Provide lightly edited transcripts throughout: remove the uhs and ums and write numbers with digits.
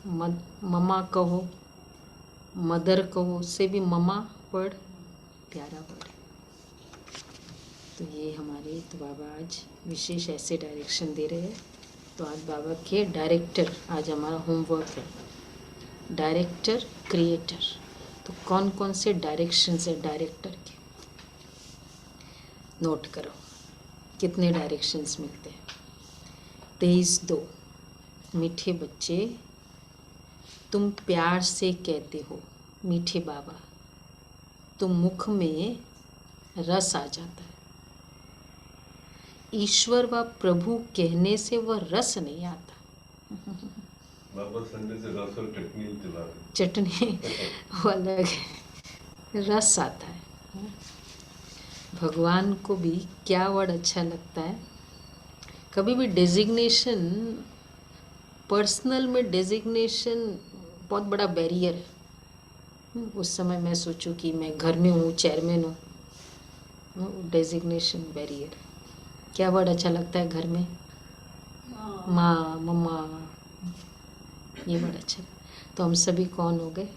Mama कहो, mother कहो, उससे भी ममा वर्ड प्यारा वर्ड है। तो ये हमारे तो बाबा आज विशेष ऐसे डायरेक्शन दे रहे हैं। तो आज बाबा के डायरेक्टर, आज हमारा होमवर्क है डायरेक्टर क्रिएटर। तो कौन कौन से डायरेक्शंस है डायरेक्टर के, नोट करो कितने डायरेक्शंस मिलते हैं। 23-2, मीठे बच्चे तुम प्यार से कहते हो मीठे बाबा, तो मुख में रस आ जाता है। ईश्वर व प्रभु कहने से वह रस नहीं आता। बाबा संडे से रस और चटनी चला चटनी वो अलग है, रस आता है। भगवान को भी क्या वर्ड अच्छा लगता है। कभी भी डेजिग्नेशन, पर्सनल में डेजिग्नेशन बहुत बड़ा बैरियर है। उस समय मैं सोचूं कि मैं घर में हूँ, चेयरमैन हूँ, डेजिग्नेशन बैरियर। क्या वर्ड अच्छा लगता है घर में? माँ, मम्मा, ये वर्ड अच्छा। तो हम सभी कौन हो गए?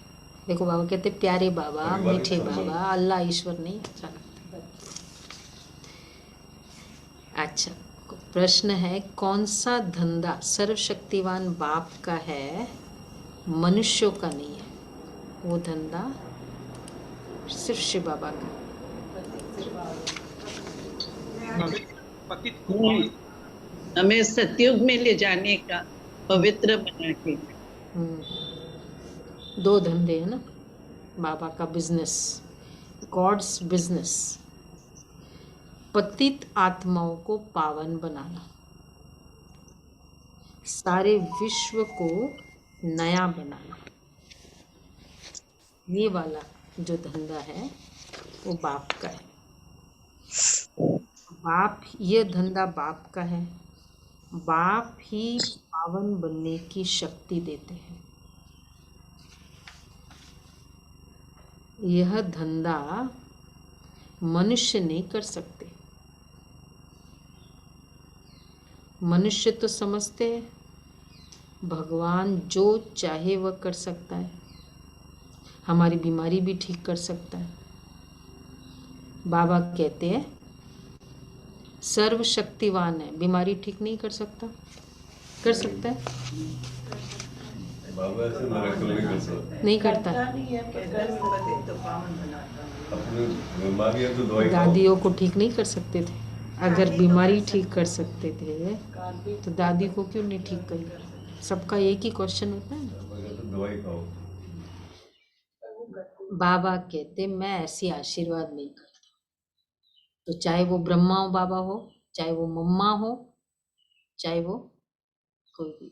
देखो बाबा कहते प्यारे बाबा, मीठे बाबा, अल्लाह ईश्वर नहीं अच्छा लगता। अच्छा, प्रश्न है कौन सा धंधा सर्वशक्तिवान बाप का है, मनुष्यों का नहीं है? वो धंधा सिर्फ शिव बाबा का। पतित को हमें सतयुग में ले जाने का, पवित्र बना के। दो धंधे है ना बाबा का बिजनेस, गॉड्स बिजनेस। पतित आत्माओं को पावन बनाना, सारे विश्व को नया बनाना, ये वाला जो धंधा है वो बाप का है। बाप, ये धंधा बाप का है। बाप ही पावन बनने की शक्ति देते हैं। यह धंधा मनुष्य नहीं कर सकते। मनुष्य तो समझते हैं भगवान जो चाहे वह कर सकता है, हमारी बीमारी भी ठीक कर सकता है। बाबा कहते हैं सर्वशक्तिवान है, बीमारी ठीक नहीं कर सकता? कर सकता है? बाबा ऐसे मिरेकल नहीं कर सकता। नहीं करता। अपनी बीमारी है तो दवाई खाओ। दादियों को ठीक नहीं कर सकते थे? अगर बीमारी ठीक कर सकते थे तो दादी को क्यों नहीं ठीक करी? सबका एक ही क्वेश्चन होता है ना। दवाई खाओ। बाबा कहते मैं ऐसी आशीर्वाद नहीं करता। तो चाहे वो ब्रह्मा हो बाबा हो, चाहे वो मम्मा हो, चाहे वो कोई भी,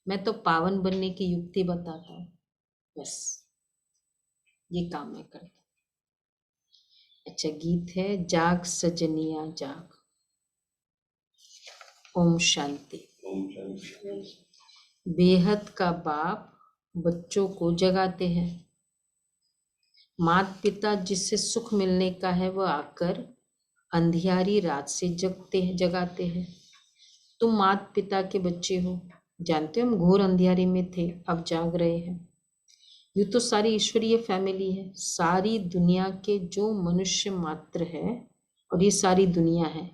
मैं तो पावन बनने की युक्ति बताता हूँ, बस ये काम मैं करता हूँ। अच्छा, गीत है जाग सजनिया जाग। ओम शांति। ओम शांति। बेहद का बाप बच्चों को जगाते हैं। माता पिता जिससे सुख मिलने का है वह आकर अंधियारी रात से जगाते हैं। तुम माता पिता के बच्चे हो, जानते हो हम घोर अंधियारी में थे, अब जाग रहे हैं। ये तो सारी ईश्वरीय फैमिली है। सारी दुनिया के जो मनुष्य मात्र है और ये सारी दुनिया है,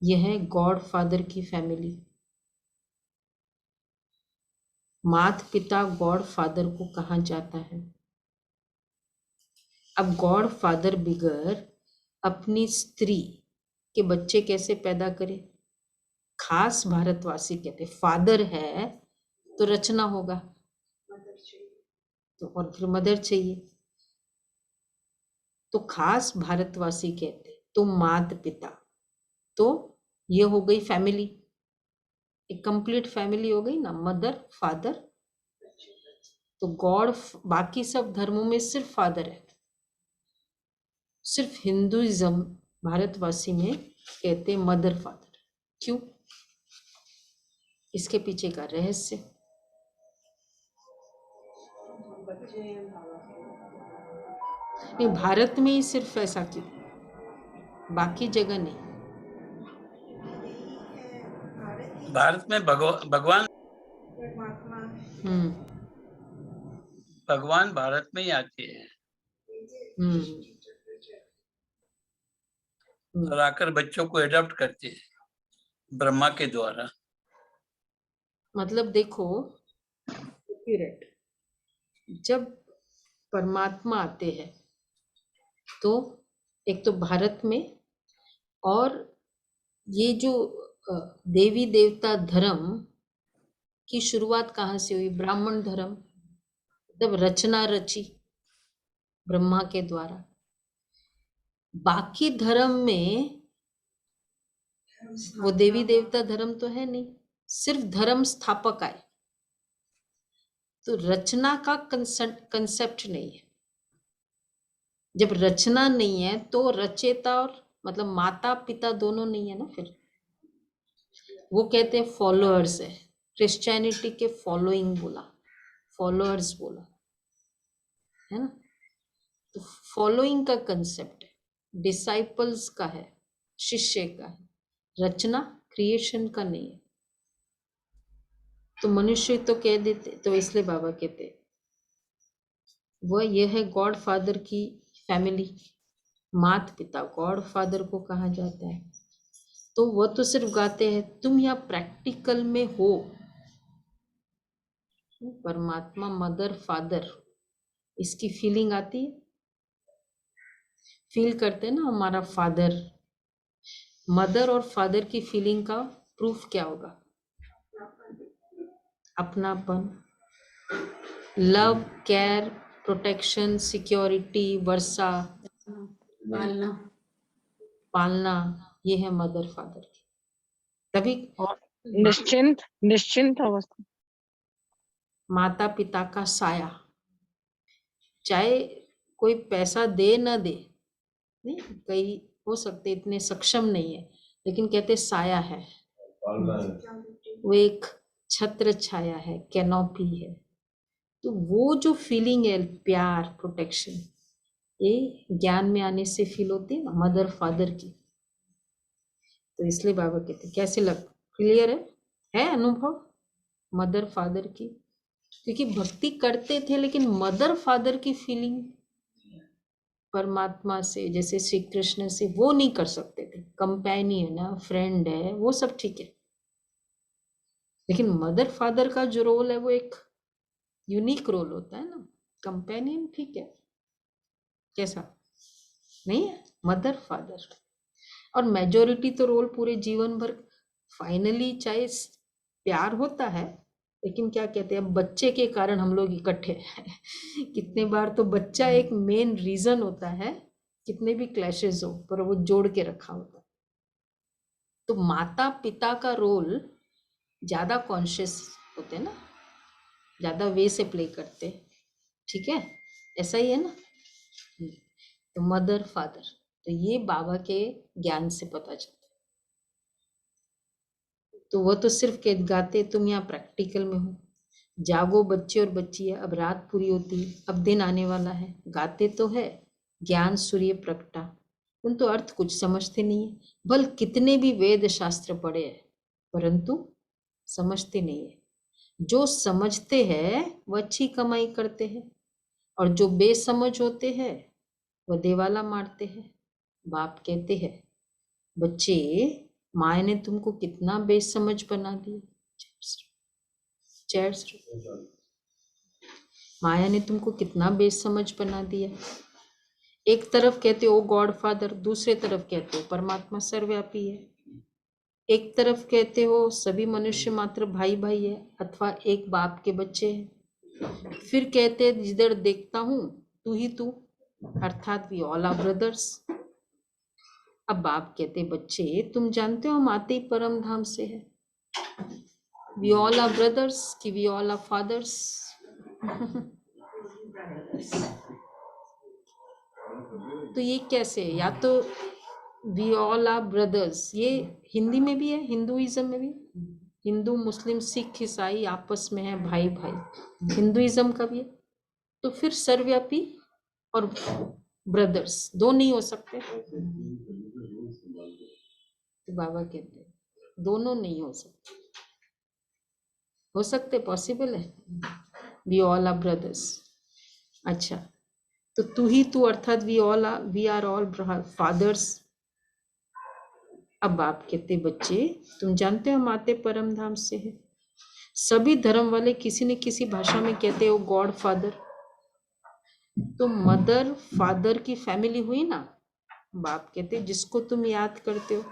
यह है गॉड फादर की फैमिली। माता पिता गॉड फादर को कहा जाता है। अब गॉड फादर बिगर अपनी स्त्री के बच्चे कैसे पैदा करे? खास भारतवासी कहते फादर है तो रचना होगा, तो और फिर मदर चाहिए। तो खास भारतवासी कहते तो माता पिता, तो ये हो गई फैमिली, एक कंप्लीट फैमिली हो गई ना, मदर फादर। तो गॉड, बाकी सब धर्मों में सिर्फ फादर है, सिर्फ हिंदुइज्म भारतवासी में कहते मदर फादर। क्यों? इसके पीछे का रहस्य नहीं, भारत में ही सिर्फ ऐसा क्यों, बाकी जगह नहीं? भारत में भगवान हम्म भगवान भारत में ही आते हैं हम्म और आकर बच्चों को एडॉप्ट करते हैं ब्रह्मा के द्वारा। मतलब देखो, accurate, जब परमात्मा आते हैं तो एक तो भारत में, और ये जो देवी देवता धर्म की शुरुआत कहाँ से हुई? ब्राह्मण धर्म, जब रचना रची ब्रह्मा के द्वारा। बाकी धर्म में वो देवी देवता धर्म तो है नहीं, सिर्फ धर्म स्थापक आए, तो रचना का कंसेप्ट नहीं है। जब रचना नहीं है तो रचेता और मतलब माता पिता दोनों नहीं है ना। फिर वो कहते हैं फॉलोअर्स है, क्रिश्चियनिटी के फॉलोइंग बोला, फॉलोअर्स बोला, है ना। तो फॉलोइंग का कंसेप्ट है, डिसाइपल्स का है, शिष्य का है, रचना क्रिएशन का नहीं है। तो मनुष्य तो कह देते, तो इसलिए बाबा कहते वह यह है गॉड फादर की फैमिली, माता पिता गॉड फादर को कहा जाता है। तो वह तो सिर्फ गाते हैं, तुम यहाँ प्रैक्टिकल में हो। परमात्मा मदर फादर, इसकी फीलिंग आती है, फील करते हैं ना हमारा फादर। मदर और फादर की फीलिंग का प्रूफ क्या होगा? अपनापन, लव, केयर, प्रोटेक्शन, सिक्योरिटी, वर्षा, पालना। पालना, ये है मदर फादर की। तभी और निश्चिंत अवस्था, माता पिता का साया, चाहे कोई पैसा दे ना दे, नहीं कई हो सकते इतने सक्षम नहीं है, लेकिन कहते साया है, पालना है। वो एक छत्र छाया है, कैनोपी है। तो वो जो फीलिंग है प्यार, प्रोटेक्शन, ये ज्ञान में आने से फील होती है ना मदर फादर की। तो इसलिए बाबा कहते कैसे लग, क्लियर है अनुभव मदर फादर की? क्योंकि भक्ति करते थे लेकिन मदर फादर की फीलिंग परमात्मा से, जैसे श्री कृष्ण से, वो नहीं कर सकते थे। कंपेनियन है, फ्रेंड है, वो सब ठीक है, लेकिन मदर फादर का जो रोल है वो एक यूनिक रोल होता है ना। कंपेनियन ठीक है, कैसा नहीं है, मदर फादर। और मेजोरिटी तो रोल पूरे जीवन भर फाइनली चाहे प्यार होता है, लेकिन क्या कहते हैं, बच्चे के कारण हम लोग इकट्ठे हैं। कितने बार तो बच्चा एक मेन रीजन होता है, कितने भी क्लैशेस हो पर वो जोड़ के रखा होता है। तो माता पिता का रोल ज्यादा कॉन्शियस होते हैं ना, ज्यादा वे से प्ले करते, ठीक है, ऐसा ही है ना। तो मदर फादर, तो ये बाबा के ज्ञान से पता चलता है। तो वो तो सिर्फ गाते, तुम यहाँ प्रैक्टिकल में हो, जागो बच्चे और बच्चियां, अब रात पूरी होती है, अब दिन आने वाला है। गाते तो है ज्ञान सूर्य प्रगटा, उन तो अर्थ कुछ समझते नहीं है, भल कितने भी वेद शास्त्र पढ़े हैं, परंतु समझते नहीं है। जो समझते हैं वो अच्छी कमाई करते हैं, और जो बेसमझ होते हैं वो देवाला मारते हैं। बाप कहते हैं बच्चे, माँ ने तुमको कितना बेसमझ बना दिया। चेयर्स, माया ने तुमको कितना बेसमझ बना दिया। एक तरफ कहते हो गॉड फादर, दूसरे तरफ कहते हो परमात्मा सर्वव्यापी है। एक तरफ कहते हो सभी मनुष्य मात्र भाई भाई है अथवा एक बाप के बच्चे हैं। फिर कहते जिधर देखता हूं तू ही तू, अर्थात वी ऑल आर ब्रदर्स। अब बाप कहते बच्चे तुम जानते हो हम आते ही परम धाम से है, वी ऑल आर ब्रदर्स कि वी ऑल आर फादर्स। तो ये कैसे, या तो वी ऑल आर ब्रदर्स, ये हिंदी में भी है, हिंदुइज्म में भी, हिंदू मुस्लिम सिख ईसाई आपस में है भाई भाई, हिंदुइज्म का भी है। तो फिर सर्वव्यापी और ब्रदर्स दो नहीं हो सकते। तो बाबा कहते हैं दोनों नहीं हो सकते, हो सकते, पॉसिबल है। We all are brothers. अच्छा, तो तू ही तू अर्थात वी आर ऑल फादर्स। अब बाप कहते बच्चे तुम जानते हो हम आते परम धाम से है। सभी धर्म वाले किसी न किसी भाषा में कहते हो गॉड फादर। तो मदर फादर की फैमिली हुई ना। बाप कहते जिसको तुम याद करते हो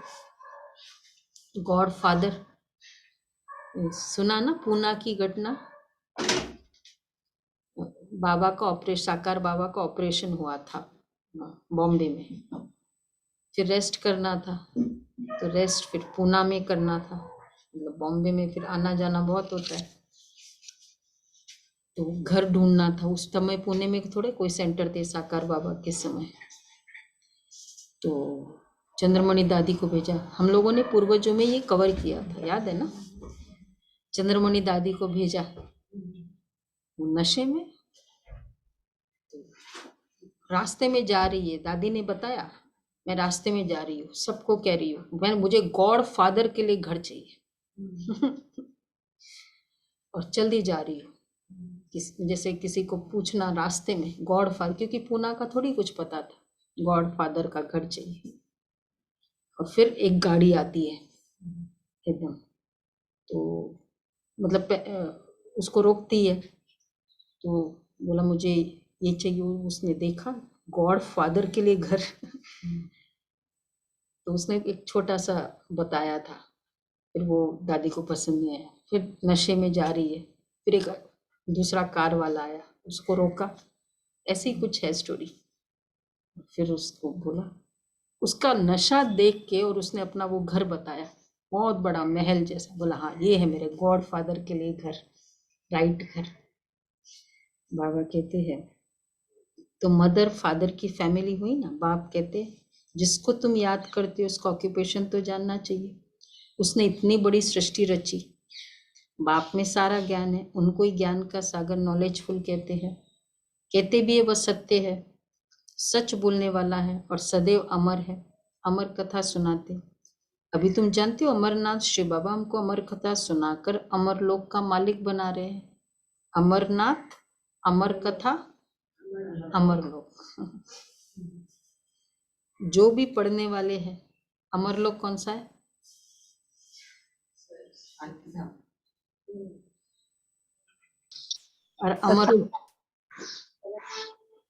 गॉड फादर। सुना ना पूना की घटना, बाबा का ऑपरेशन, साकार बाबा का ऑपरेशन हुआ था बॉम्बे में, फिर रेस्ट करना था, तो रेस्ट फिर पूना में करना था, मतलब बॉम्बे में फिर आना जाना बहुत होता है, तो घर ढूंढना था। उस समय पुणे में थोड़े कोई सेंटर थे साकार बाबा के समय, तो चंद्रमणि दादी को भेजा। हम लोगों ने पूर्वजों में ये कवर किया था, याद है ना। चंद्रमणि दादी को भेजा नशे में, रास्ते में जा रही है, दादी ने बताया मैं रास्ते में जा रही हूँ, सबको कह रही हूँ मैं मुझे गॉड फादर के लिए घर चाहिए और जल्दी जा रही हूँ। जैसे किसी को पूछना रास्ते में गॉड फादर, क्योंकि पूना का थोड़ी कुछ पता था, गॉड फादर का घर चाहिए। और फिर एक गाड़ी आती है एकदम, तो मतलब उसको रोकती है, तो बोला मुझे ये चाहिए। उसने देखा गॉड फादर के लिए घर तो उसने एक छोटा सा बताया था, फिर वो दादी को पसंद नहीं आया, फिर नशे में जा रही है, फिर एक दूसरा कार वाला आया, उसको रोका, ऐसी कुछ है स्टोरी। फिर उसको बोला, उसका नशा देख के, और उसने अपना वो घर बताया, बहुत बड़ा महल जैसा, बोला हाँ ये है मेरे गॉड फादर के लिए घर, राइट घर। बाबा कहते हैं तो मदर फादर की फैमिली हुई ना। बाप कहते जिसको तुम याद करते हो उसका ऑक्यूपेशन तो जानना चाहिए। उसने इतनी बड़ी सृष्टि रची, बाप में सारा ज्ञान है, उनको ही ज्ञान का सागर नॉलेजफुल कहते हैं। कहते भी है वह सत्य है, सच बोलने वाला है और सदैव अमर है, अमर कथा सुनाते। अभी तुम जानते हो अमरनाथ शिव बाबा हमको अमर कथा सुनाकर अमर लोक का मालिक बना रहे हैं। अमरनाथ, अमर कथा, अमर लोक। जो भी पढ़ने वाले हैं, अमर लोक कौन सा है? और अमर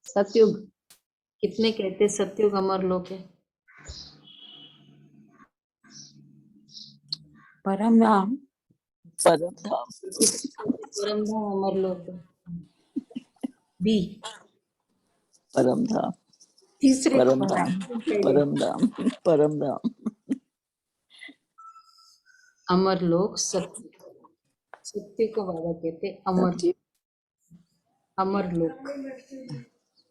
सतयुग। कितने कहते सतयुग अमर लोक है? परम धाम, परम धाम, परम धाम अमर लोक है। बी परम धाम, तीसरे परम धाम, परम धाम, परम धाम। अमर लोक सत्य, सत्य को बाबा कहते अमर, सत्य। अमर लोक,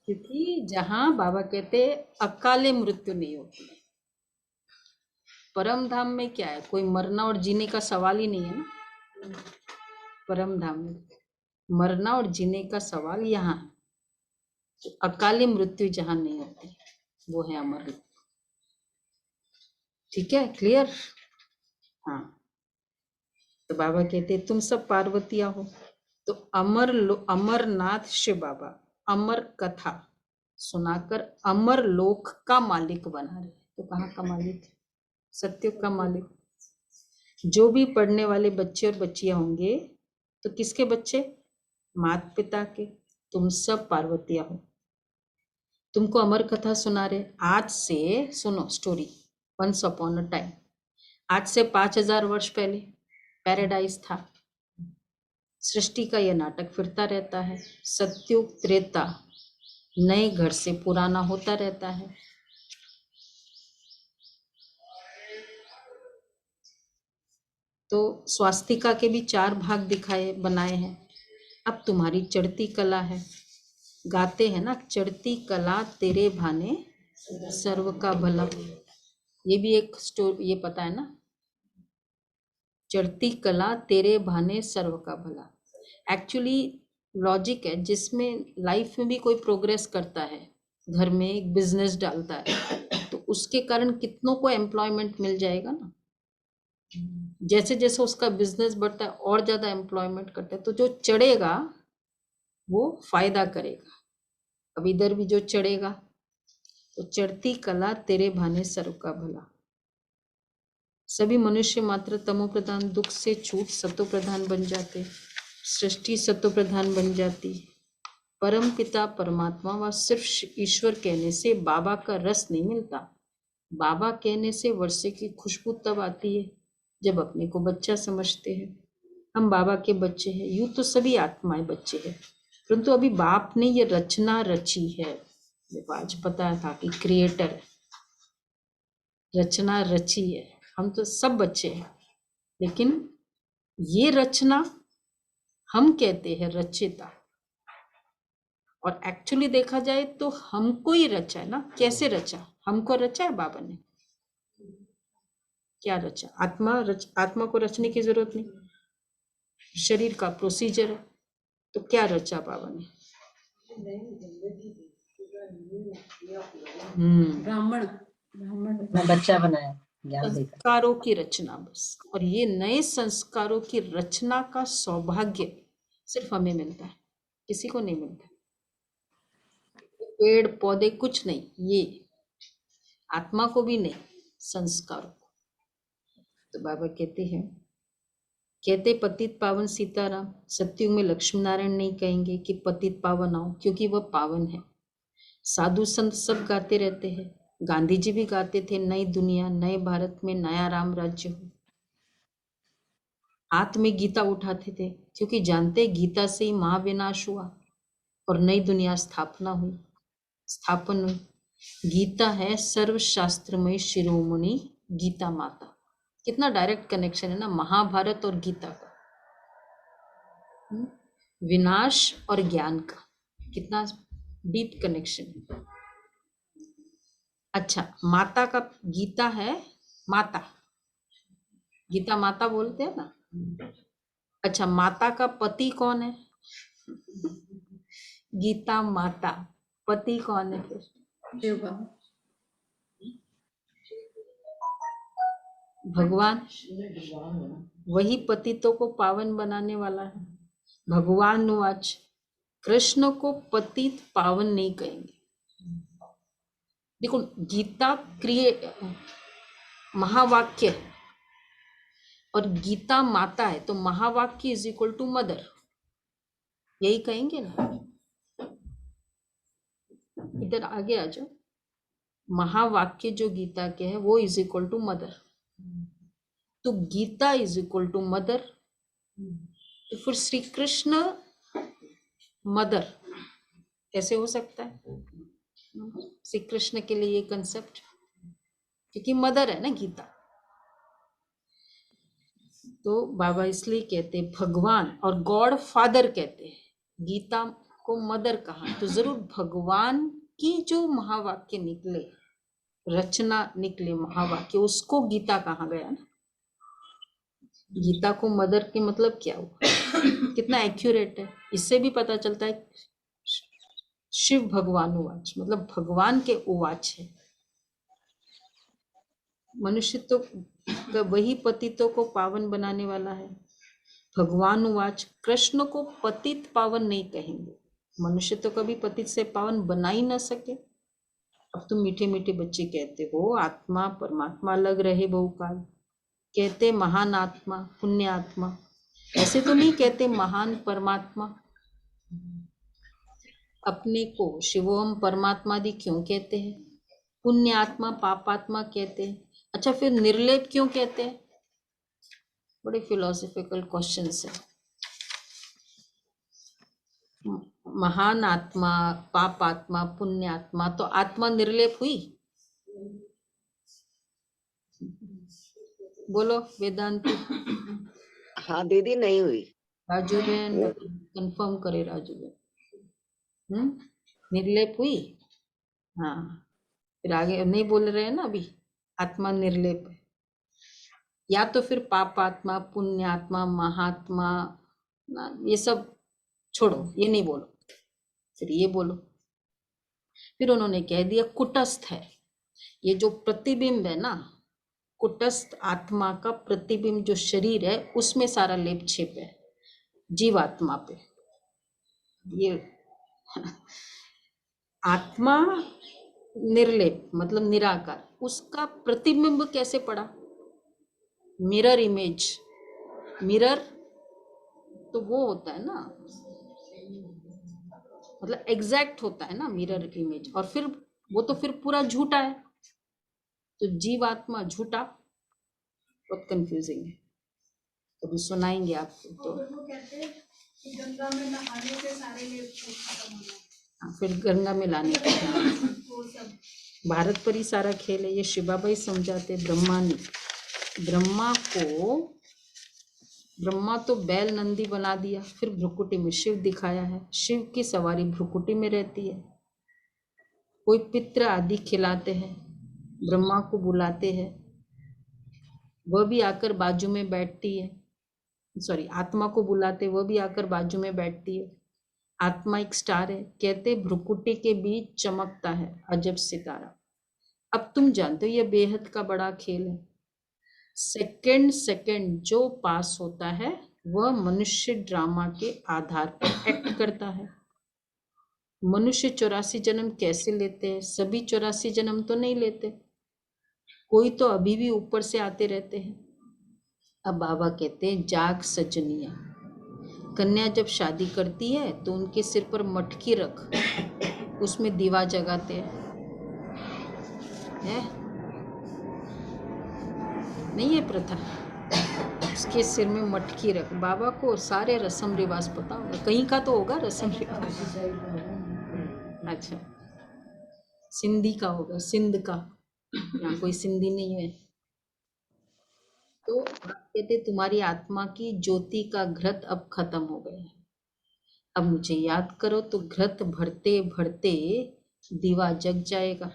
क्योंकि जहां बाबा कहते अकाले मृत्यु नहीं होती। परम धाम में क्या है, कोई मरना और जीने का सवाल ही नहीं है ना। परम धाम में मरना और जीने का सवाल यहाँ है, तो अकाली मृत्यु जहां नहीं होती वो है अमर लोक। ठीक है, क्लियर? हाँ, तो बाबा कहते तुम सब पार्वतियां हो, तो अमरनाथ शिव बाबा अमर कथा सुनाकर अमर लोक का मालिक बना रहे। तो कहाँ का मालिक? सत्युग का मालिक। जो भी पढ़ने वाले बच्चे और बच्चियां होंगे, तो किसके बच्चे? माता पिता के। तुम सब पार्वतियां हो, तुमको अमर कथा सुना रहे। आज से सुनो story, once upon a time, आज से 5000 वर्ष पहले पैराडाइज था। सृष्टि का यह नाटक फिरता रहता है, सत्युग त्रेता नए घर से पुराना होता रहता है। तो स्वास्तिका के भी 4 भाग दिखाए बनाए हैं। अब तुम्हारी चढ़ती कला है, गाते हैं ना, चढ़ती कला तेरे भाने सर्व का भला। ये भी एक स्टोरी, ये पता है ना, चढ़ती कला तेरे भाने सर्व का भला। एक्चुअली लॉजिक है, जिसमें लाइफ में भी कोई प्रोग्रेस करता है, घर में एक बिजनेस डालता है, तो उसके कारण कितनों को एम्प्लॉयमेंट मिल जाएगा ना। जैसे जैसे उसका बिजनेस बढ़ता है और ज्यादा एम्प्लॉयमेंट करता है, तो जो चढ़ेगा वो फायदा करेगा। अब इधर भी जो चढ़ेगा तो चढ़ती कला तेरे भाने सर्व का भला। सभी मनुष्य मात्र तमो प्रधान दुख से छूट सतो प्रधान बन जाते, सृष्टि सतो प्रधान बन जाती। परम पिता परमात्मा व सिर्फ ईश्वर कहने से बाबा का रस नहीं मिलता। बाबा कहने से वर्षे की खुशबू तब आती है जब अपने को बच्चा समझते हैं। हम बाबा के बच्चे हैं, यूं तो सभी आत्माएं बच्चे हैं, परंतु अभी बाप ने ये रचना रची है। देखो आज पता था कि क्रिएटर रचना रची है। हम तो सब बच्चे हैं, लेकिन ये रचना हम कहते हैं रचिता, और एक्चुअली देखा जाए तो हमको ही रचा है ना। कैसे रचा? हमको रचा है बाबा ने। क्या रचा? आत्मा को रचने की जरूरत नहीं, शरीर का प्रोसीजर है। तो क्या रचा बाबा ने? ब्राह्मण बच्चा बनाया, ज्ञान देकर। संस्कारों की रचना बस। और ये नए संस्कारों की रचना का सौभाग्य सिर्फ हमें मिलता है, किसी को नहीं मिलता। पेड़ पौधे कुछ नहीं, ये आत्मा को भी नहीं, संस्कारों को। तो बाबा कहते पतित पावन सीताराम। सत्युग में लक्ष्मी नारायण नहीं कहेंगे कि पतित पावन आओ, क्योंकि वह पावन है। साधु संत सब गाते रहते हैं। गांधी जी भी गाते थे, नई दुनिया नए भारत में नया राम राज्य हो। हाथ में गीता उठाते थे, क्योंकि जानते गीता से ही महाविनाश हुआ और नई दुनिया स्थापन हुई। गीता है सर्वशास्त्रमय शिरोमणि गीता माता। कितना डायरेक्ट कनेक्शन है ना महाभारत और गीता का। विनाश और ज्ञान का कितना डीप कनेक्शन है। अच्छा, माता का गीता है माता, गीता माता बोलते हैं ना। अच्छा, माता का पति कौन है? गीता माता, पति कौन है फिर? शिव बाबा। भगवान। वही पतितों को पावन बनाने वाला है। भगवान उवाच, कृष्ण को पतित पावन नहीं कहेंगे। देखो गीता महावाक्य है और गीता माता है, तो महावाक्य इज इक्वल टू मदर, यही कहेंगे ना। इधर आगे आ जाओ। महावाक्य जो गीता के है वो इज इक्वल टू मदर, तो Gita is equal to mother. तो फिर श्री कृष्ण मदर कैसे हो सकता है? श्री कृष्ण के लिए ये कंसेप्ट, क्योंकि मदर है ना गीता। तो बाबा इसलिए कहते भगवान, और गॉड फादर कहते हैं। गीता को मदर कहा तो जरूर भगवान की जो महावाक्य निकले, रचना निकले महावाक्य, उसको गीता कहा गया ना। गीता को मदर के मतलब क्या हुआ? कितना एक्यूरेट है। इससे भी पता चलता है शिव भगवान उवाच, मतलब भगवान के उवाच है। मनुष्य तो वही पतितों को पावन बनाने वाला है। भगवान उवाच, कृष्ण को पतित पावन नहीं कहेंगे। मनुष्य तो कभी पतित से पावन बना ही ना सके। अब तुम मीठे मीठे बच्चे कहते हो आत्मा परमात्मा अलग रहे बहुकाल, कहते महान आत्मा पुण्य आत्मा, ऐसे तो नहीं कहते महान परमात्मा। अपने को शिवोम परमात्मा दी क्यों कहते हैं? पुण्य आत्मा पापात्मा कहते हैं। अच्छा, फिर निर्लेप क्यों कहते हैं? बड़े फिलोसॉफिकल क्वेश्चंस है। महान आत्मा पाप आत्मा पुण्य आत्मा, तो आत्मा निर्लेप हुई? बोलो वेदांती। हाँ दीदी, नहीं हुई। राजू बहन कंफर्म करे। राजू बहन निर्लेप हुई? हाँ, फिर आगे नहीं बोल रहे हैं ना अभी। आत्मा निर्लेप है, या तो फिर पाप आत्मा पुण्य आत्मा महात्मा, ये सब छोड़ो, ये नहीं बोलो, फिर ये बोलो। फिर उन्होंने कह दिया कुटस्थ है। ये जो प्रतिबिंब है ना, कुटस्थ आत्मा का प्रतिबिंब जो शरीर है उसमें सारा लेप छेप है जीवात्मा पे। ये आत्मा निर्लेप मतलब निराकार, उसका प्रतिबिंब कैसे पड़ा? Mirror image. मिरर तो वो होता है ना, मतलब एग्जैक्ट होता है ना मिरर इमेज, और फिर वो तो फिर पूरा झूठा है। तो जीवात्मा झूठा, बहुत कंफ्यूजिंग है। कभी सुनाएंगे आपको तो। गंगा में नहाने से सारे लेप खत्म हो जाए। हाँ, फिर गंगा में लाने का वो सब भारत पर ही सारा खेल है। ये शिवाबाई समझाते, ब्रह्मा ने, ब्रह्मा तो बैल नंदी बना दिया, फिर भ्रुकुटी में शिव दिखाया है। शिव की सवारी भ्रुकुटी में रहती है। कोई पित्र आदि खिलाते हैं, ब्रह्मा को बुलाते हैं, वह भी आकर बाजू में बैठती है। सॉरी, आत्मा को बुलाते, वह भी आकर बाजू में बैठती है। आत्मा एक स्टार है, कहते भ्रुकुटी के बीच चमकता है अजब सितारा। अब तुम जानते हो यह बेहद का बड़ा खेल है। सेकंड सेकंड जो पास होता है वह मनुष्य ड्रामा के आधार पर एक्ट करता है। मनुष्य 84 जन्म कैसे लेते हैं? सभी 84 जन्म तो नहीं लेते, कोई तो अभी भी ऊपर से आते रहते हैं। अब बाबा कहते हैं, जाग सजनिया, कन्या जब शादी करती है तो उनके सिर पर मटकी रख, उसमें दीवा जगाते हैं। है? नहीं है प्रथा? उसके सिर में मटकी रख। बाबा को सारे रस्म रिवाज पता होगा, कहीं का तो होगा रस्म रिवाज। अच्छा, सिंधी का होगा, सिंध का, यहाँ कोई सिंधी नहीं है। तो आप कहते तुम्हारी आत्मा की ज्योति का घृत अब खत्म हो गया है। अब मुझे याद करो तो घृत भरते भरते दीवा जग जाएगा,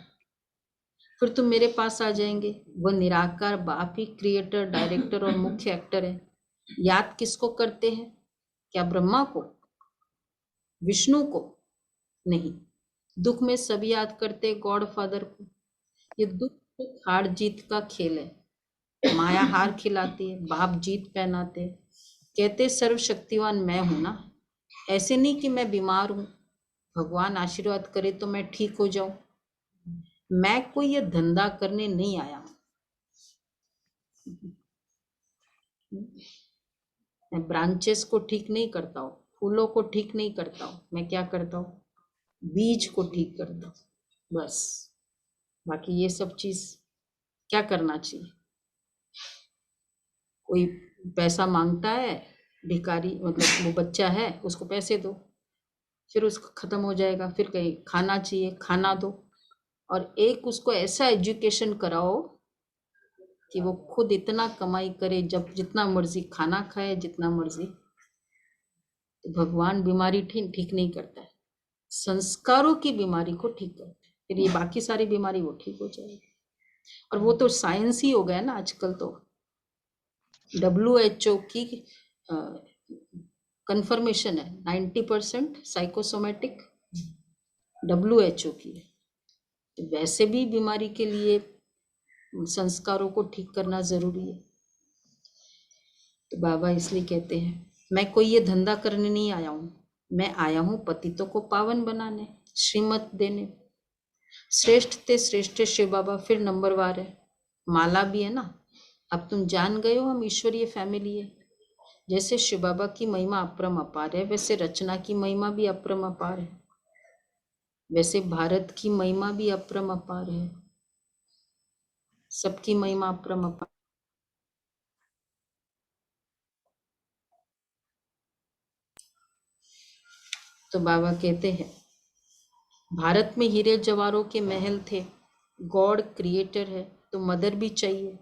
फिर तुम मेरे पास आ जाएंगे। वह निराकार बाप ही क्रिएटर, डायरेक्टर और मुख्य एक्टर है। याद किसको करते हैं? क्या ब्रह्मा को, विष्णु को? नहीं, दुख में सभी याद करते गॉड फादर को। ये दुख सुख हार जीत का खेल है। माया हार खिलाती है, बाप जीत पहनाते, कहते सर्वशक्तिवान मैं हूं ना। ऐसे नहीं कि मैं बीमार हूं, भगवान आशीर्वाद करे तो मैं ठीक हो जाऊं। मैं कोई ये धंधा करने नहीं आया हूं। मैं ब्रांचेस को ठीक नहीं करता हूँ, फूलों को ठीक नहीं करता हूँ। मैं क्या करता हूँ? बीज को ठीक करता हूँ बस। बाकी ये सब चीज क्या करना चाहिए? कोई पैसा मांगता है, भिखारी मतलब वो बच्चा है, उसको पैसे दो, फिर उसको खत्म हो जाएगा। फिर कहीं खाना चाहिए, खाना दो, और एक उसको ऐसा एजुकेशन कराओ कि वो खुद इतना कमाई करे, जब जितना मर्जी खाना खाए, जितना मर्जी। तो भगवान बीमारी ठीक नहीं करता है, संस्कारों की बीमारी को ठीक करता है, फिर ये बाकी सारी बीमारी वो ठीक हो जाएगी। और वो तो साइंस ही हो गया ना आजकल। तो WHO की कंफर्मेशन है 90% साइकोसोमेटिक, WHO की है। तो वैसे भी बीमारी के लिए संस्कारों को ठीक करना जरूरी है। तो बाबा इसलिए कहते हैं, मैं कोई ये धंधा करने नहीं आया हूँ, मैं आया हूँ पतितों को पावन बनाने, श्रीमत देने। श्रेष्ठ ते श्रेष्ठ शिव बाबा फिर नंबरवार है, माला भी है ना। अब तुम जान गए हो हम ईश्वरीय फैमिली है। जैसे शिव बाबा की महिमा अपरम अपार है, वैसे रचना की महिमा भी अपरम अपार है, वैसे भारत की महिमा भी अपरम अपार है, सबकी महिमा अपरम अपार। तो बाबा कहते हैं, भारत में हीरे जवाहरों के महल थे, गॉड क्रिएटर है तो मदर भी चाहिए।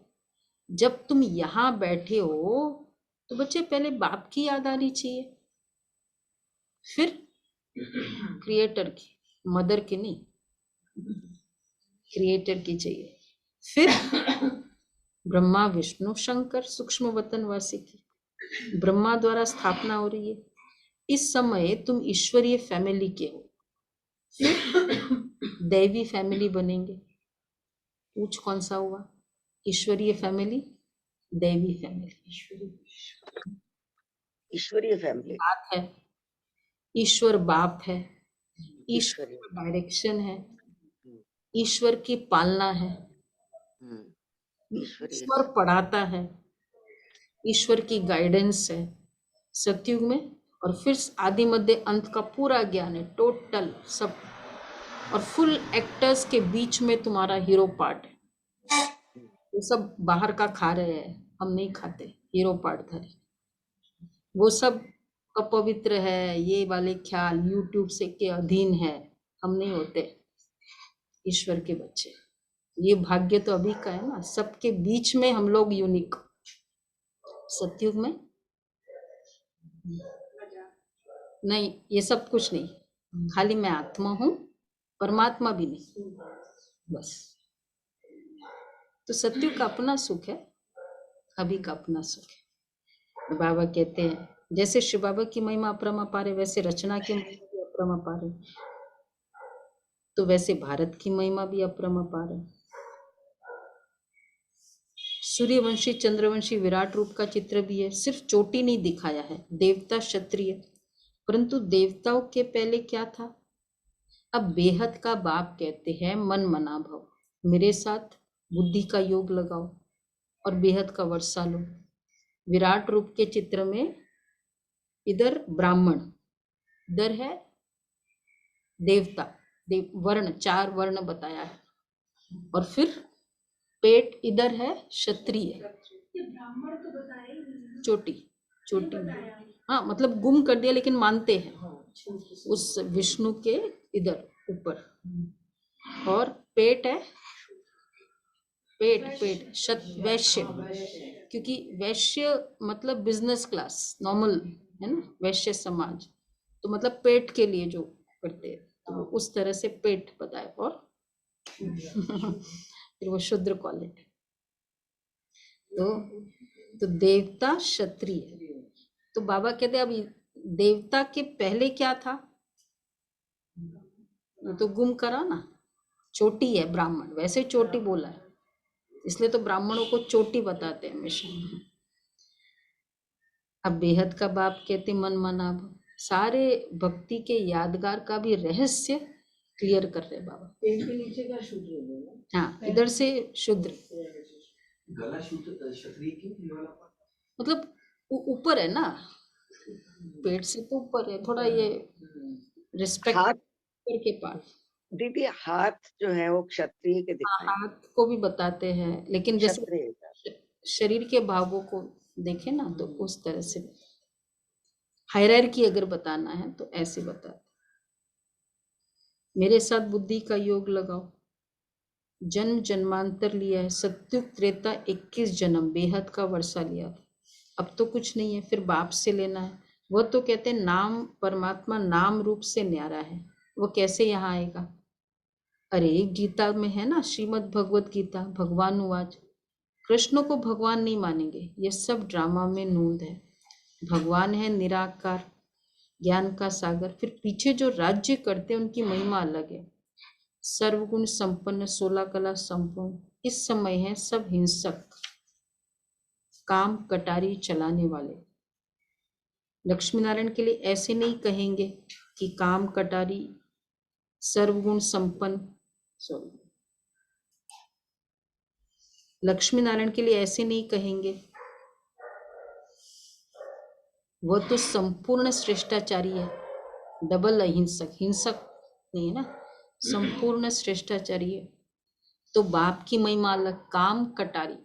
जब तुम यहाँ बैठे हो तो बच्चे पहले बाप की याद आनी चाहिए, फिर क्रिएटर की, मदर की नहीं, क्रिएटर की चाहिए। फिर ब्रह्मा विष्णु शंकर सूक्ष्म वतनवासी की, ब्रह्मा द्वारा स्थापना हो रही है। इस समय तुम ईश्वरीय फैमिली के हो, फिर दैवी फैमिली बनेंगे। पूछ कौन सा हुआ? ईश्वरीय फैमिली, दैवी फैमिली। ईश्वरीय फैमिली। बात है ईश्वर बाप है, ईश्वर ईश्वरी का डायरेक्शन है, हम्म, ईश्वर की पालना है, ईश्वरी ईश्वर पढ़ाता है, ईश्वर की गाइडेंस है सतयुग में। और फिर आदि मध्य अंत का पूरा ज्ञान है, टोटल सब। और फुल एक्टर्स के बीच में तुम्हारा हीरो पार्ट है। वो सब बाहर का खा रहे हैं, हम नहीं खाते हीरो पार्ट धारी। वो सब अपवित्र है, ये वाले ख्याल यूट्यूब से के अधीन है, हम नहीं होते ईश्वर के बच्चे। ये भाग्य तो अभी का है ना, सबके बीच में हम लोग यूनिक। सतयुग में नहीं, ये सब कुछ नहीं, खाली मैं आत्मा हूँ, परमात्मा भी नहीं, बस। तो सतयुग का अपना सुख है, अभी का अपना सुख है। बाबा कहते हैं जैसे शिव बाबा की महिमा अपरमापार है, वैसे रचना की महिमा भी अपरमापार है, तो वैसे भारत की महिमा भी अपरमापार है। सूर्यवंशी चंद्रवंशी विराट रूप का चित्र भी है, सिर्फ चोटी नहीं दिखाया है, देवता क्षत्रिय। परंतु देवताओं के पहले क्या था? अब बेहद का बाप कहते हैं मन मना भव, मेरे साथ बुद्धि का योग लगाओ और बेहद का वर्षा लो। विराट रूप के चित्र में इधर ब्राह्मण, इधर है देवता, वर्ण, 4 वर्ण बताया है। और फिर पेट इधर है क्षत्रिय, ब्राह्मण तो बताया ही नहीं। चोटी, चोटी हाँ, मतलब गुम कर दिया, लेकिन मानते हैं उस विष्णु के इधर ऊपर। और पेट है, पेट वैश्य, क्योंकि वैश्य मतलब बिजनेस क्लास, नॉर्मल है ना, वैश्य समाज, तो मतलब पेट के लिए जो करते हैं, तो उस तरह से पेट बताए। और फिर वो शूद्र क्वालिटी। तो देवता क्षत्रिय। तो बाबा कहते हैं अब देवता के पहले क्या था? तो गुम करा ना, चोटी है ब्राह्मण, वैसे चोटी बोला है, इसलिए तो ब्राह्मणों को चोटी बताते हैं हमेशा। अब बेहद का बाप कहते मन मना, सारे भक्ति के यादगार का भी रहस्य क्लियर कर रहे बाबा। पेट के नीचे का शूद्र, हाँ, इधर से शूद्र, गला शूद्र क्षत्रिय क्यों ये वाला part? मतलब ऊपर है ना, पेट से तो ऊपर है थोड़ा, ये रिस्पेक्ट हाथ के पास। दीदी, हाथ जो है वो क्षत्रिय के दिखाए, हाथ को भी बताते हैं, लेकिन जैसे क्षत्रिय का। शरीर के भावों को देखे ना, तो उस तरह से हायरार्की अगर बताना है तो ऐसे बताते। मेरे साथ बुद्धि का योग लगाओ, जन्म जन्मांतर लिया है, सत्युग त्रेता 21 जन्म बेहद का वर्षा लिया था, अब तो कुछ नहीं है, फिर बाप से लेना है। वह तो कहते हैं नाम परमात्मा नाम रूप से न्यारा है, वो कैसे यहाँ आएगा? अरे गीता में है ना, श्रीमद् भगवत गीता, भगवान उवाच, कृष्ण को भगवान नहीं मानेंगे, ये सब ड्रामा में नूंद है। भगवान है निराकार, ज्ञान का सागर, फिर पीछे जो राज्य करते हैं उनकी महिमा अलग है। सर्वगुण संपन्न, 16 कला संपूर्ण, इस समय है सब हिंसक, काम कटारी चलाने वाले। लक्ष्मी नारायण के लिए ऐसे नहीं कहेंगे कि काम कटारी सर्वगुण संपन्न, सॉरी, लक्ष्मी नारायण के लिए ऐसे नहीं कहेंगे, वह तो संपूर्ण श्रेष्ठाचारी है, डबल अहिंसक, हिंसक नहीं है ना, संपूर्ण श्रेष्ठाचारी है। तो बाप की महिमा अलग, काम कटारी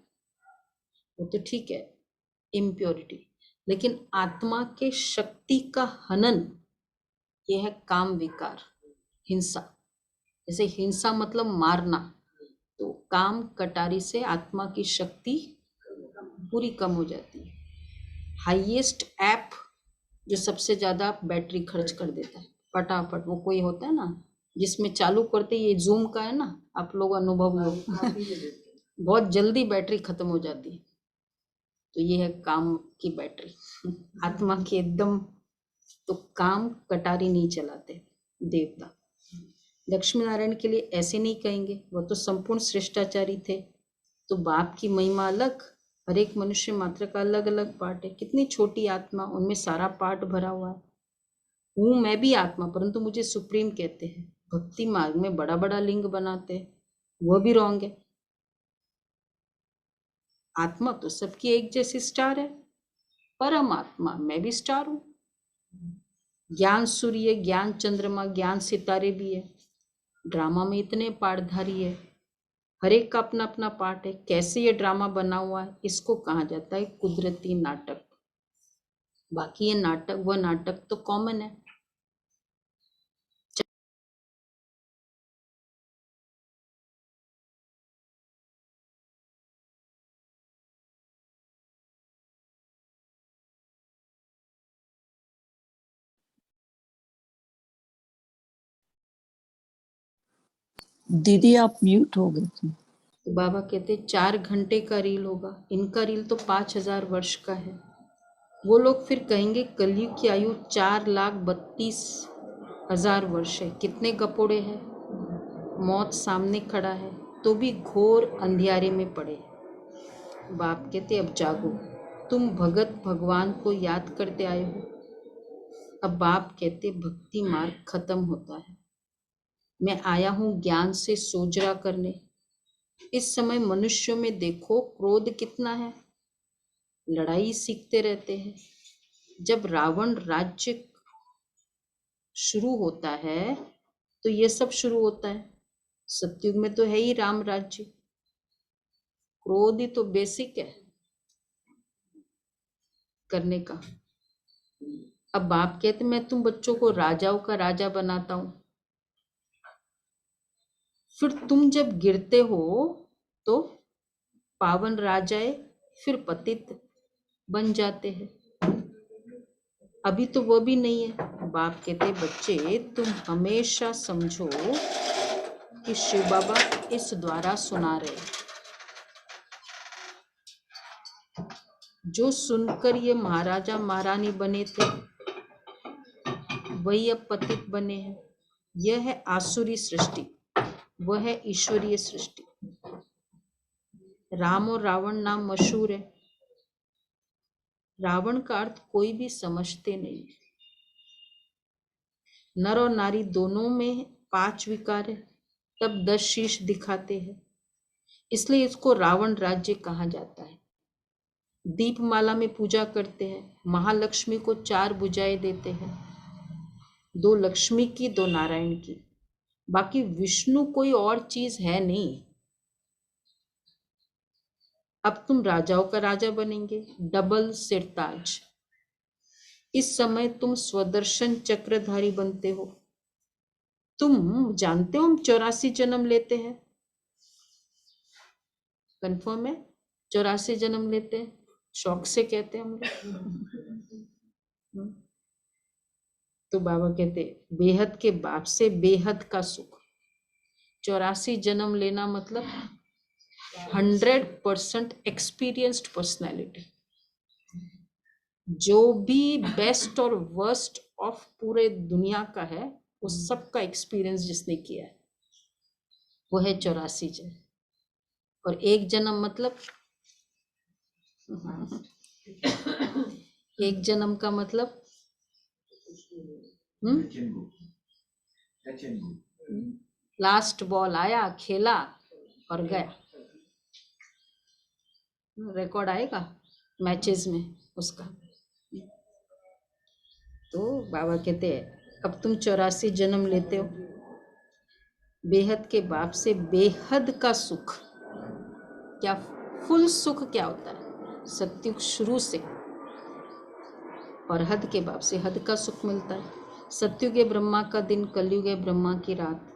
वो तो ठीक है, इम्प्योरिटी, लेकिन आत्मा के शक्ति का हनन यह है काम विकार, हिंसा। जैसे हिंसा मतलब मारना, तो काम कटारी से आत्मा की शक्ति पूरी कम हो जाती है। हाईएस्ट ऐप जो सबसे ज्यादा बैटरी खर्च कर देता है फटाफट, वो कोई होता है ना जिसमें चालू करते ये जूम का है ना, आप लोग अनुभव लो बहुत जल्दी बैटरी खत्म हो जाती है, तो ये है काम की बैटरी। आत्मा की एकदम, तो काम कटारी नहीं चलाते देवता। लक्ष्मी नारायण के लिए ऐसे नहीं कहेंगे, वो तो संपूर्ण श्रेष्ठाचारी थे। तो बाप की महिमा अलग, हर एक मनुष्य मात्र का अलग अलग पार्ट है, कितनी छोटी आत्मा, उनमें सारा पार्ट भरा हुआ है। हूँ मैं भी आत्मा, परंतु मुझे सुप्रीम कहते हैं। भक्ति मार्ग में बड़ा बड़ा लिंग बनाते हैं, वह भी रॉन्ग है। आत्मा तो सबकी एक जैसी स्टार है, परमात्मा मैं भी स्टार हूं। ज्ञान सूर्य, ज्ञान चंद्रमा, ज्ञान सितारे भी है। ड्रामा में इतने पार्टधारी है, हर एक का अपना अपना पार्ट है। कैसे ये ड्रामा बना हुआ है, इसको कहा जाता है कुदरती नाटक। बाकी ये नाटक, वह नाटक तो कॉमन है। दीदी आप म्यूट हो गए थे। तो बाबा कहते 4 घंटे का रील होगा, इनका रील तो 5000 वर्ष का है। वो लोग फिर कहेंगे कलयुग की आयु 4,32,000 वर्ष है। कितने गपोड़े हैं, मौत सामने खड़ा है तो भी घोर अंधियारे में पड़े। बाप कहते अब जागो, तुम भगत भगवान को याद करते आए हो। अब बाप कहते भक्ति मार्ग खत्म होता है। मैं आया हूं ज्ञान से सोजरा करने। इस समय मनुष्यों में देखो क्रोध कितना है, लड़ाई सीखते रहते हैं। जब रावण राज्य शुरू होता है तो ये सब शुरू होता है। सतयुग में तो है ही राम राज्य। क्रोध ही तो बेसिक है करने का। अब बाप कहते मैं तुम बच्चों को राजाओं का राजा बनाता हूं। फिर तुम जब गिरते हो तो पावन राजाए फिर पतित बन जाते हैं। अभी तो वो भी नहीं है। बाप कहते बच्चे तुम हमेशा समझो कि शिव बाबा इस द्वारा सुना रहे। जो सुनकर ये महाराजा महारानी बने थे वही अब पतित बने हैं। यह है आसुरी सृष्टि, वह है ईश्वरीय सृष्टि। राम और रावण नाम मशहूर है। रावण का अर्थ कोई भी समझते नहीं। नर और नारी दोनों में 5 विकार है, तब 10 शीश दिखाते हैं, इसलिए इसको रावण राज्य कहा जाता है। दीपमाला में पूजा करते हैं। महालक्ष्मी को 4 भुजाएं देते हैं, 2 लक्ष्मी की, 2 नारायण की। बाकी विष्णु कोई और चीज है नहीं। अब तुम राजाओं का राजा बनेंगे, डबल सिरताज। इस समय तुम स्वदर्शन चक्रधारी बनते हो। तुम जानते हो हम 84 जन्म लेते हैं, कंफर्म है 84 जन्म लेते हैं। शौक से कहते हैं हम लोग। तो बाबा कहते बेहद के बाप से बेहद का सुख। 84 जन्म लेना मतलब 100% एक्सपीरियंस्ड पर्सनैलिटी। जो भी बेस्ट और वर्स्ट ऑफ पूरे दुनिया का है उस सब का एक्सपीरियंस जिसने किया है वो है 84 जन्म। और 1 जन्म मतलब 1 जन्म का मतलब लास्ट बॉल आया, खेला और गया। रिकॉर्ड आएगा मैचेस में उसका। तो बाबा कहते हैं अब तुम 84 जन्म लेते हो। बेहद के बाप से बेहद का सुख। क्या फुल सुख क्या होता है? सत्युग शुरू से, और हद के बाप से हद का सुख मिलता है। सत्युग है ब्रह्मा का दिन, कलयुग है ब्रह्मा की रात।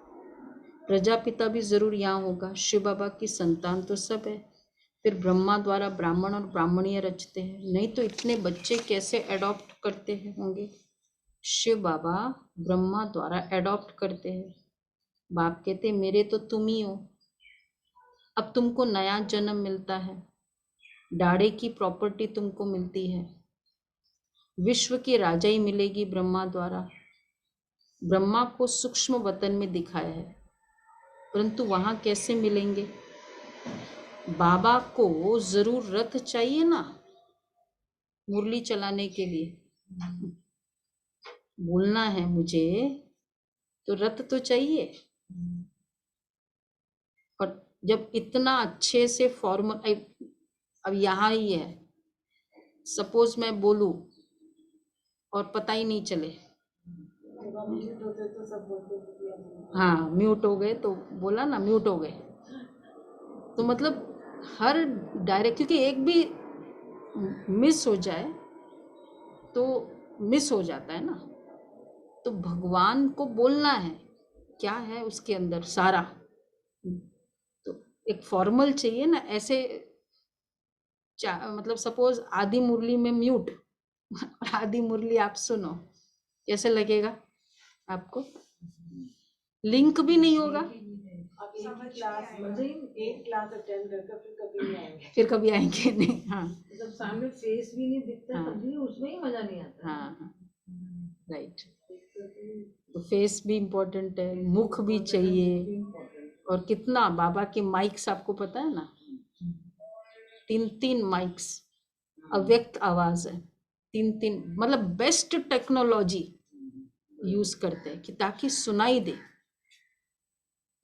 प्रजापिता भी जरूर यहाँ होगा। शिव बाबा की संतान तो सब है। फिर ब्रह्मा द्वारा ब्राह्मण और ब्राह्मणीय रचते हैं, नहीं तो इतने बच्चे कैसे अडॉप्ट करते हैं होंगे। शिव बाबा ब्रह्मा द्वारा अडॉप्ट करते हैं। बाप कहते मेरे तो तुम ही हो। अब तुमको नया जन्म मिलता है, डाड़े की प्रॉपर्टी तुमको मिलती है, विश्व की राजाई मिलेगी ब्रह्मा द्वारा। ब्रह्मा को सूक्ष्म वतन में दिखाया है, परंतु वहां कैसे मिलेंगे? बाबा को जरूर रथ चाहिए ना मुरली चलाने के लिए। बोलना है मुझे, तो रत तो चाहिए। और जब इतना अच्छे से फॉर्मल, अब यहाँ ही है, सपोज मैं बोलूं और पता ही नहीं चले, हाँ म्यूट हो गए, तो बोला ना म्यूट हो गए, तो मतलब हर डायरेक्ट, क्योंकि एक भी मिस हो जाए तो मिस हो जाता है ना। तो भगवान को बोलना है, क्या है उसके अंदर सारा, तो एक फॉर्मल चाहिए ना ऐसे। मतलब सपोज आदि मुरली में म्यूट और आदि मुरली आप सुनो, कैसे लगेगा आपको? लिंक भी नहीं होगा, फिर कभी आएंगे नहीं। हाँ जब सामने फेस भी नहीं दिखता, हाँ। तभी उसमें ही मजा नहीं आता। हाँ राइट। तो फेस भी इम्पोर्टेंट है, मुख भी चाहिए। और कितना बाबा के माइक्स आपको पता है ना, 3 माइक्स, अव्यक्त आवाज है, 3 मतलब बेस्ट टेक्नोलॉजी यूज करते हैं कि ताकि सुनाई दे।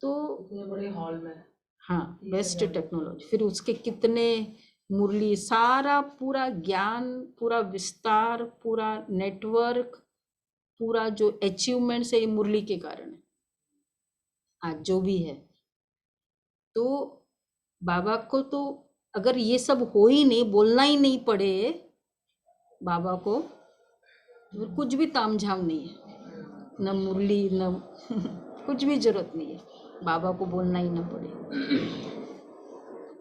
तो इतने बड़े हॉल में, हाँ बेस्ट टेक्नोलॉजी, फिर उसके कितने मुरली, सारा पूरा ज्ञान, पूरा विस्तार, पूरा नेटवर्क, पूरा जो अचीवमेंट्स है ये मुरली के कारण है आज जो भी है। तो बाबा को तो अगर ये सब हो ही नहीं, बोलना ही नहीं पड़े बाबा को, तो कुछ भी तामझाम नहीं है, न मुरली न कुछ भी जरूरत नहीं है, बाबा को बोलना ही ना पड़े।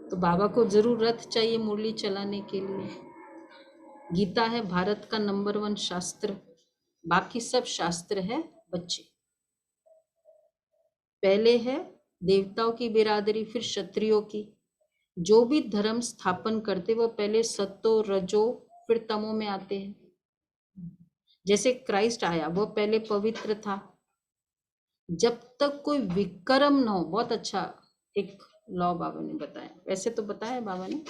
तो बाबा को जरूरत चाहिए मुरली चलाने के लिए। गीता है भारत का नंबर 1 शास्त्र, बाकी सब शास्त्र है बच्चे। पहले है देवताओं की बिरादरी, फिर क्षत्रियों की। जो भी धर्म स्थापन करते वह पहले सत्तो रजो फिर तमो में आते हैं। जैसे क्राइस्ट आया, वह पहले पवित्र था। जब तक कोई विक्रम न हो, बहुत अच्छा एक लॉ बाबा ने बताया, वैसे तो बताया बाबा ने,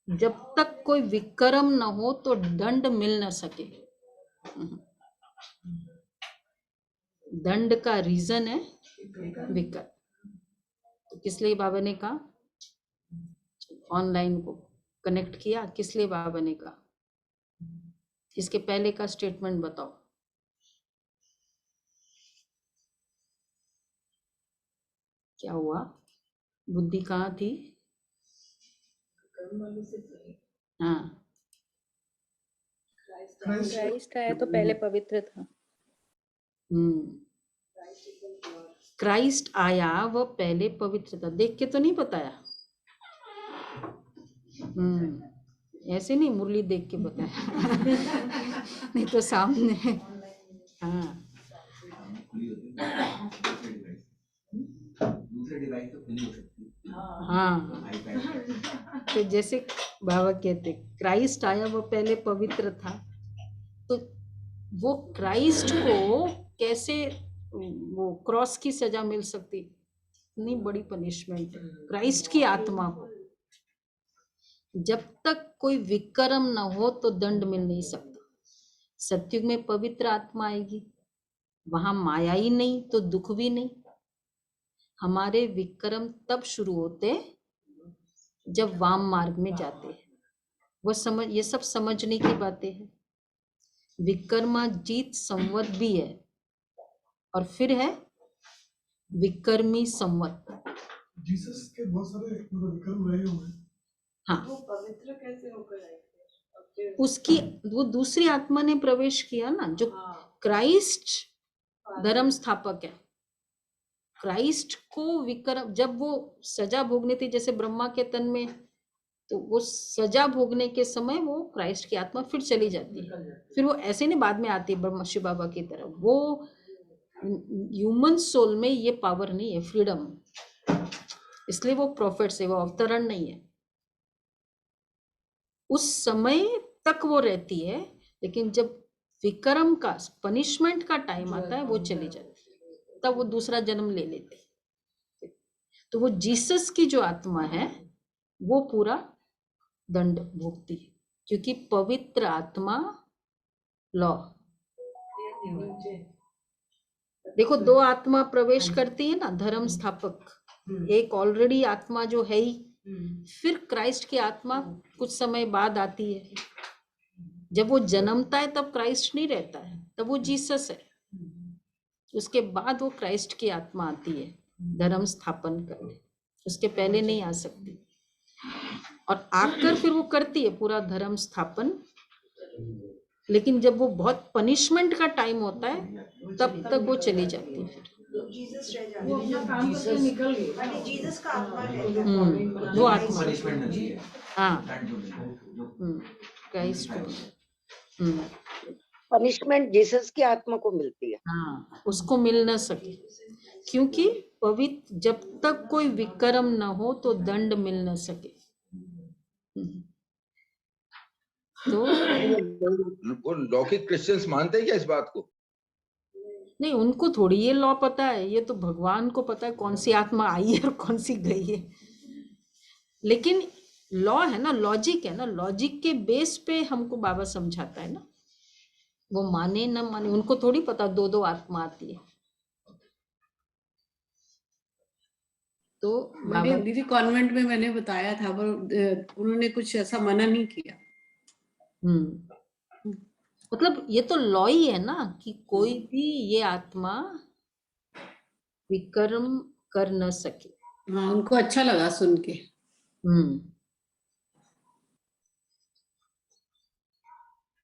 जब तक कोई विक्रम न हो तो दंड मिल न सके। दंड का रीजन है विक्रम। तो किस लिए बाबा ने कहा, ऑनलाइन को कनेक्ट किया, किस लिए बाबा ने कहा? इसके पहले का स्टेटमेंट बताओ। क्या हुआ? बुद्धि कहाँ थी? हाँ क्राइस्ट आया तो पहले पवित्र था। क्राइस्ट आया वह पहले पवित्र था। देख के तो नहीं बताया, ऐसे नहीं मुरली देख के बताया नहीं तो सामने। हाँ दूसरे डिवाइस तो खुली हो सकती है। हाँ, तो जैसे बाबा कहते क्राइस्ट आया वो पहले पवित्र था, तो वो क्राइस्ट को कैसे वो क्रॉस की सजा मिल सकती? इतनी बड़ी पनिशमेंट है क्राइस्ट की आत्मा को। जब तक कोई विक्रम न हो तो दंड मिल नहीं सकता। सत्युग में पवित्र आत्मा आएगी, वहां माया ही नहीं तो दुख भी नहीं। हमारे विक्रम तब शुरू होते जब वाम मार्ग में जाते हैं। वो समझ, ये सब समझने की बातें हैं। विक्रमाजीत संवत भी है और फिर है विक्रमी संवत। जीसस के बहुत सारे विक्रम रहे हुए हैं। हाँ, वो पवित्र कैसे होकर आएंगे? उसकी वो दूसरी आत्मा ने प्रवेश किया ना, जो क्राइस्ट धर्म स्थापक है। क्राइस्ट को विक्रम, जब वो सजा भोगनी थी जैसे ब्रह्मा के तन में, तो वो सजा भोगने के समय वो क्राइस्ट की आत्मा फिर चली जाती है। फिर वो ऐसे नहीं बाद में आती है ब्रह्मा शिव बाबा की तरह। वो ह्यूमन सोल में ये पावर नहीं है, फ्रीडम, इसलिए वो प्रॉफिट से, वो अवतरण नहीं है। उस समय तक वो रहती है, लेकिन जब विक्रम का पनिशमेंट का टाइम आता है वो चली जाती है, तब वो दूसरा जन्म ले लेती है। तो वो जीसस की जो आत्मा है वो पूरा दंड भोगती है, क्योंकि पवित्र आत्मा लॉ, देखो, दो आत्मा प्रवेश करती है ना, धर्म स्थापक, एक ऑलरेडी आत्मा जो है ही, फिर क्राइस्ट की आत्मा कुछ समय बाद आती है। जब वो जन्मता है तब क्राइस्ट नहीं रहता है, तब वो जीसस है। उसके बाद वो क्राइस्ट की आत्मा आती है धर्म स्थापन करने, उसके पहले नहीं आ सकती। और आकर फिर वो करती है पूरा धर्म स्थापन, लेकिन जब वो बहुत पनिशमेंट का टाइम होता है तब तक वो चली जाती है। फिर जीसस रह जाते वो अपना काम करके निकल गए। हैं। जीसस का आत्मा है। वो आत्मा, पनिशमेंट मिलती है हाँ, दैट जो क्राइस्ट को, पनिशमेंट जीसस की आत्मा को मिलती है। हाँ, उसको मिल ना सके, क्योंकि पवित्र जब तक कोई विक्रम न हो तो दंड मिल न सके। तो वो लौकिक क्रिश्चियंस मानते हैं क्या इस बात को? नहीं, उनको थोड़ी ये लॉ पता है, ये तो भगवान को पता है कौन सी आत्मा आई है और कौन सी गई है। लेकिन लॉ है ना, लॉजिक है ना, लॉजिक के बेस पे हमको बाबा समझाता है ना। वो माने न माने, उनको थोड़ी पता दो दो आत्मा आती है। तो मैंने दीदी कॉन्वेंट में मैंने बताया था, पर उन्होंने कुछ ऐसा मना नहीं किया। मतलब ये तो लॉ ही है ना कि कोई भी ये आत्मा विक्रम कर न सके। हाँ, उनको अच्छा लगा सुन के।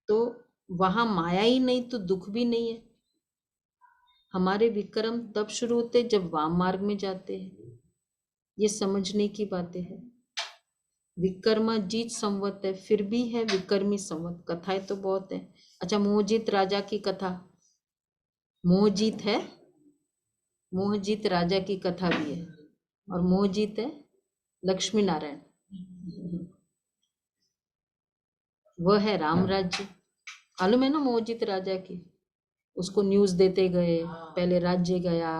तो वहां माया ही नहीं तो दुख भी नहीं है। हमारे विक्रम तब शुरू होते जब वाम मार्ग में जाते हैं। ये समझने की बातें हैं। विक्रमाजीत संवत है, फिर भी है विक्रमी संवत। कथाएं तो बहुत है। अच्छा, मोहजीत राजा की कथा, मोहजीत है, मोहजीत राजा की कथा भी है, और मोहजीत है लक्ष्मी नारायण, वह है राम राज्य। मालूम है ना मोहजीत राजा की? उसको न्यूज़ देते गए, पहले राज्य गया,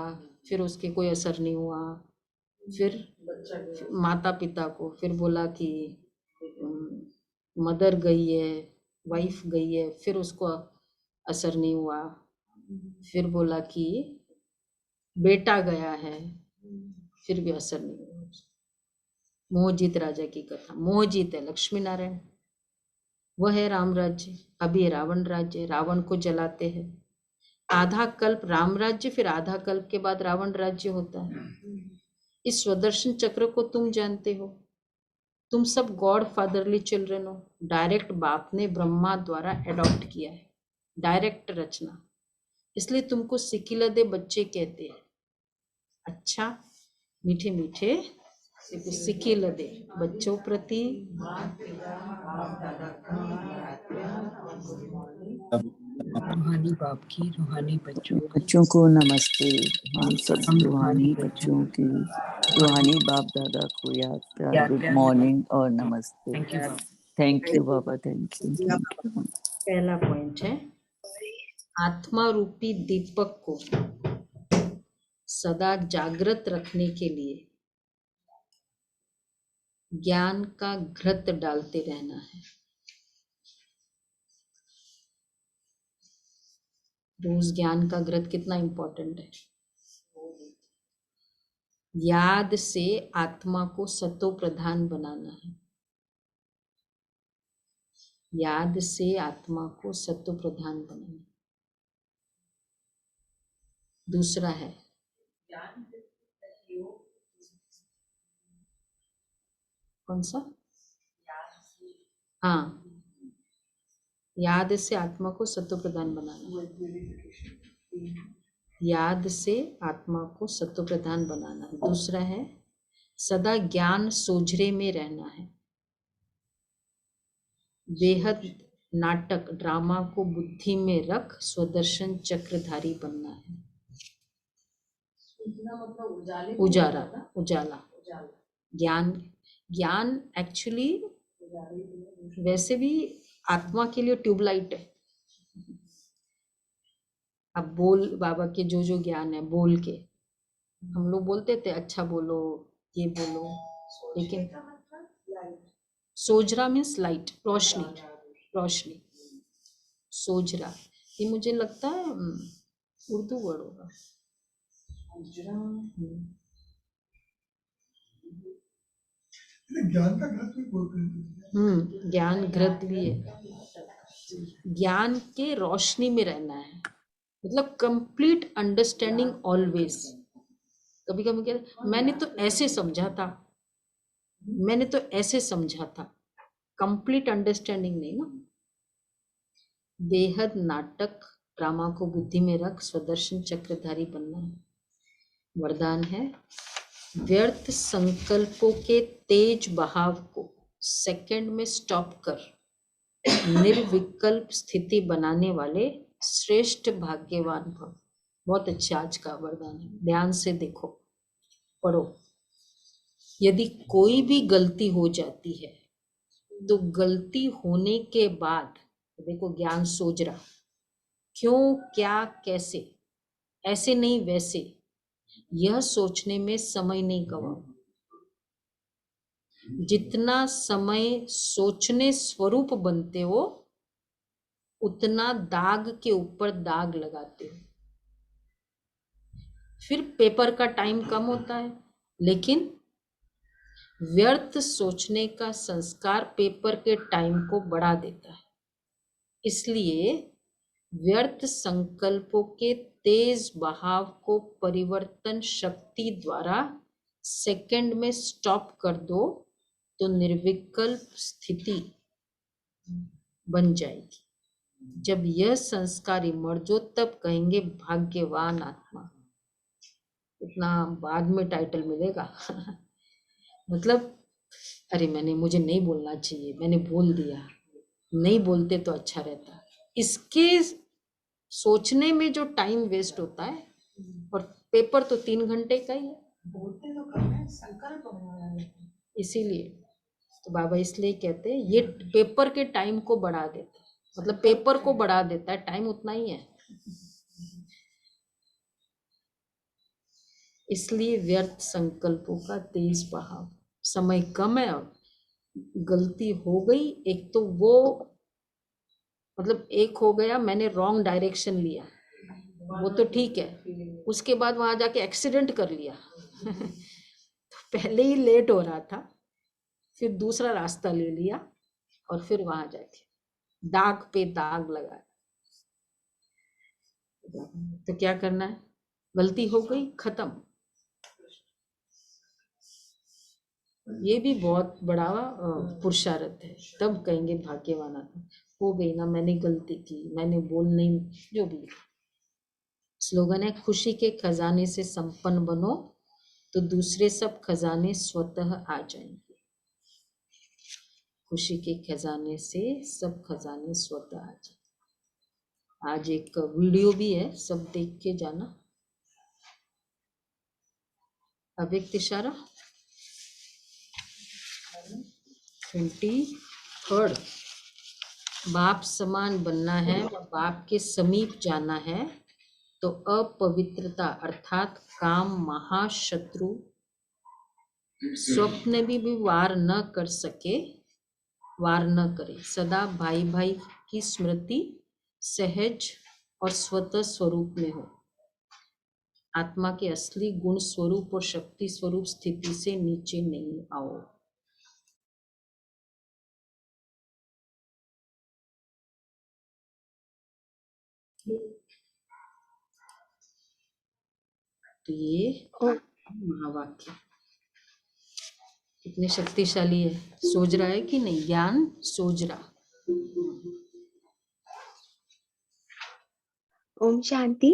फिर उसके कोई असर नहीं हुआ, फिर माता पिता को, फिर बोला कि मदर गई है, वाइफ गई है, फिर उसको असर नहीं हुआ, फिर बोला कि बेटा गया है, फिर भी असर नहीं हुआ। मोहजीत राजा की कथा। मोहजीत है लक्ष्मी नारायण, वह है राम राज्य। अभी रावण राज्य, रावण को जलाते हैं। आधा कल्प राम राज्य, फिर आधा कल्प के बाद रावण राज्य होता है। इस स्वदर्शन चक्र को तुम जानते हो। तुम सब गॉड फादरली चिल्ड्रन हो। डायरेक्ट बाप ने ब्रह्मा द्वारा एडॉप्ट किया है, डायरेक्ट रचना, इसलिए तुमको सिकिलदे बच्चे कहते हैं। अच्छा, मीठे मीठे सिकिलदे बच्चों प्रति रूहानी बाप की, रूहानी बच्चों को नमस्ते। हम सब रूहानी बच्चों की, रूहानी बाप दादा को याद प्यार, गुड मॉर्निंग और नमस्ते। Thank you Baba, thank you. पहला पॉइंट है, आत्मा रूपी दीपक को सदा जागृत रखने के लिए ज्ञान का घृत डालते रहना है। रोज ज्ञान का घृत कितना इंपॉर्टेंट है। याद से आत्मा को सतो प्रधान बनाना है। याद से आत्मा को सतो प्रधान बनाना। दूसरा है कौन सा? हाँ, याद से आत्मा को सतो प्रधान बनाना। याद से आत्मा को सतो प्रधान बनाना। दूसरा है सदा ज्ञान सोझरे में रहना है। बेहद नाटक ड्रामा को बुद्धि में रख स्वदर्शन चक्रधारी बनना है। उजाला, उजाला, ज्ञान। ज्ञान एक्चुअली वैसे भी आत्मा के लिए ट्यूबलाइट है। अब बोल बाबा के जो जो ज्ञान है, बोल के हम लोग बोलते थे अच्छा बोलो, ये बोलो, लेकिन सोजरा मीन्स लाइट, रोशनी, रोशनी, सोजरा। ये मुझे लगता है उर्दू वर्ड होगा। ज्ञान का घृत भी बोलते हैं। ज्ञान घृत भी है। ज्ञान के रोशनी में रहना है, मतलब कंप्लीट अंडरस्टैंडिंग ऑलवेज। कभी कभी कहते मैंने तो ऐसे समझा था, मैंने तो ऐसे समझा था, कंप्लीट अंडरस्टैंडिंग नहीं ना। बेहद नाटक ड्रामा को बुद्धि में रख स्वदर्शन चक्रधारी बनना है। वरदान है व्यर्थ संकल्पों के तेज बहाव को सेकंड में स्टॉप कर निर्विकल्प स्थिति बनाने वाले श्रेष्ठ भाग्यवान भव। बहुत अच्छा आज का वरदान है, ध्यान से देखो, पढ़ो। यदि कोई भी गलती हो जाती है तो गलती होने के बाद देखो ज्ञान सोच रहा, क्यों, क्या, कैसे, ऐसे नहीं वैसे, यह सोचने में समय नहीं गवाओ। जितना समय सोचने स्वरूप बनते हो उतना दाग के ऊपर दाग लगाते हो। फिर पेपर का टाइम कम होता है, लेकिन व्यर्थ सोचने का संस्कार पेपर के टाइम को बढ़ा देता है। इसलिए व्यर्थ संकल्पों के तेज बहाव को परिवर्तन शक्ति द्वारा सेकंड में स्टॉप कर दो तो निर्विकल्प स्थिति बन जाएगी। जब यह संस्कार इमर्जो तब कहेंगे भाग्यवान आत्मा। इतना बाद में टाइटल मिलेगा मतलब अरे मुझे नहीं बोलना चाहिए, मैंने बोल दिया, नहीं बोलते तो अच्छा रहता। इसके सोचने में जो टाइम वेस्ट होता है, और पेपर तो 3 घंटे का ही है, बोलते तो कम है, संकल्प होना है। इसीलिए तो बाबा इसलिए कहते हैं ये पेपर के टाइम को बढ़ा देता है, मतलब पेपर को बढ़ा देता है, टाइम उतना ही है। इसलिए व्यर्थ संकल्पों का तेज बहाव, समय कम है और गलती हो गई, एक तो वो मतलब एक हो गया मैंने रॉन्ग डायरेक्शन लिया, वो तो ठीक है, उसके बाद वहां जाके एक्सीडेंट कर लिया तो पहले ही लेट हो रहा था, फिर दूसरा रास्ता ले लिया और फिर वहां जाके दाग पे दाग लगाया। तो क्या करना है, गलती हो गई खत्म। ये भी बहुत बड़ा पुरुषार्थ है, तब कहेंगे भाग्यवान आत्मा। हो गई ना, मैंने गलती की, मैंने बोल नहीं, जो भी। स्लोगन है खुशी के खजाने से संपन्न बनो तो दूसरे सब खजाने स्वतः आ जाएंगे। खुशी के खजाने से सब खजाने स्वतः आ जाएंगे। आज एक वीडियो भी है, सब देख के जाना। अव्यक्त इशारा 23rd, बाप समान बनना है, बाप के समीप जाना है तो अपवित्रता अर्थात काम महाशत्रु स्वप्न भी वार न कर सके, वार न करे। सदा भाई भाई की स्मृति सहज और स्वतः स्वरूप में हो। आत्मा के असली गुण स्वरूप और शक्ति स्वरूप स्थिति से नीचे नहीं आओ। तो ये महावाक्य कितने शक्तिशाली है। सोच रहा है कि नहीं, ज्ञान सोच रहा। ओम शांति।